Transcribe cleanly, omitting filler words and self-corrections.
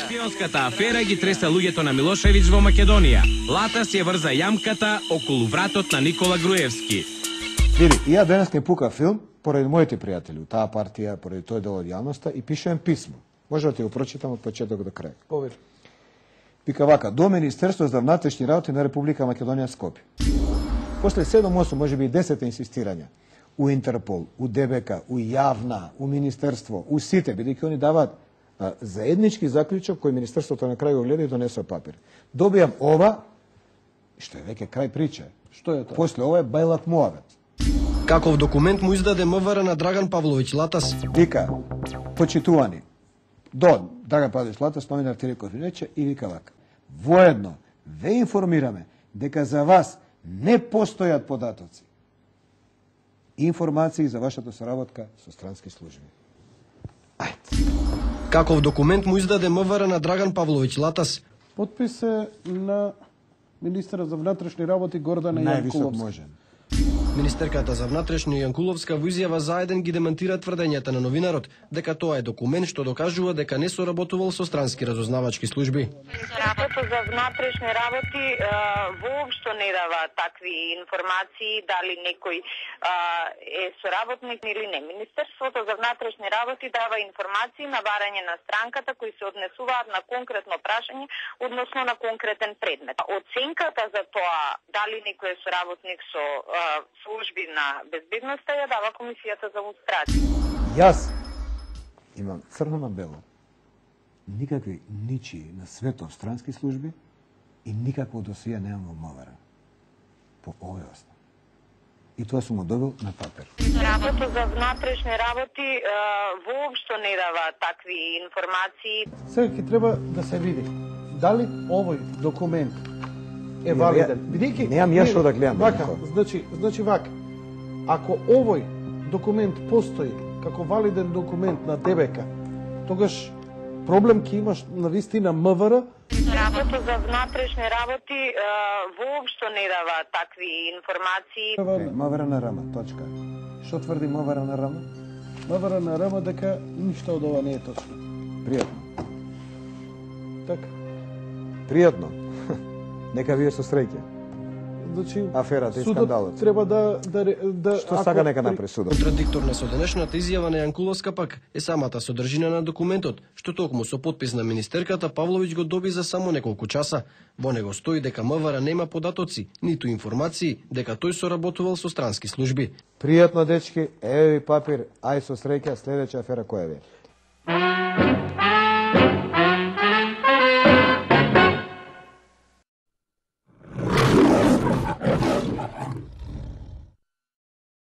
Шпионската афера ги тресе луѓето на Милошевиќ во Македонија. Латас ја врза јамката околу вратот на Никола Груевски. Види, ја денес не пука филм поради моите пријатели, таа партија, поради тој дел од јавноста и пишем писмо. Може да ти го прочитам од почеток до крај. Повели. Пика вака, до Министерство за внатрешни работи на Република Македонија Скопје. После 7-8, може би 10 инсистирања, у Интерпол, у ДБК, у Јавна, у Министерство, у сите, бидејќи они даваат заеднички заклучок кој Министерството на крај го гледа и донесува папир. Добијам ова, што е веќе крај прича. Што е тоа? После ова е бајлак муавет. Каков документ му издаде МВР на Драган Павловиќ Латас? Вика, почитувани, до Драган Павловиќ Латас, номинар Тиреко Финече, и вика вака, воедно ве информираме дека за вас не постојат податоци и информации за вашата соработка со странски служби. Ајде. Каков документ му издаде МВР на Драган Павловиќ Латас? Подпис е на министерот за внатрешни работи Гордана Највисок Јанкуловска. можен. Министерката за внатрешни Јанкуловска во изјава за еден ги демантира тврдењата на новинарот дека тоа е документ што докажува дека не соработувал со странски разузнавачки служби. Министерството за внатрешни работи воопшто не дава такви информации дали некој е соработник или не. Министерството за внатрешни работи дава информации на барање на странката кои се однесуваат на конкретно прашање, односно на конкретен предмет. Оценката за тоа дали некој е соработник со служби на безбедноста ја дава Комисијата за лустрација. Јас имам црно на бело. Никакви ничии на светов странски служби и никакво досија немам во МВР. По овој основ. И тоа сум го добил на папер. Министерството за внатрешни работи воопшто не дава такви информации. Сега ќе треба да се види дали овој документ е валиден. Бидејќи немам ја што да гледам. Вака, значи вака. Ако овој документ постои како валиден документ на ДБК, тогаш проблем ќе имаш на вистина МВР. Министерството за внатрешни работи воопшто не дава такви информации. МВР на РМ, точка. Што тврди МВР на РМ? МВР на РМ дека ништо од ова не е точно. Пријатно. Така. Пријатно. Нека вие со среќа. Значи, аферата и скандалот. Треба да Што сака нека направи судот? Контрадикторна со денешната изјава на Јанкуловска пак е самата содржина на документот, што токму со подпис на министерката Павловиќ го доби за само неколку часа. Во него стои дека МВР нема податоци, ниту информации дека тој соработувал со странски служби. Пријатно, дечки, еве ви папир, ај со среќа, следеќа афера која ви е.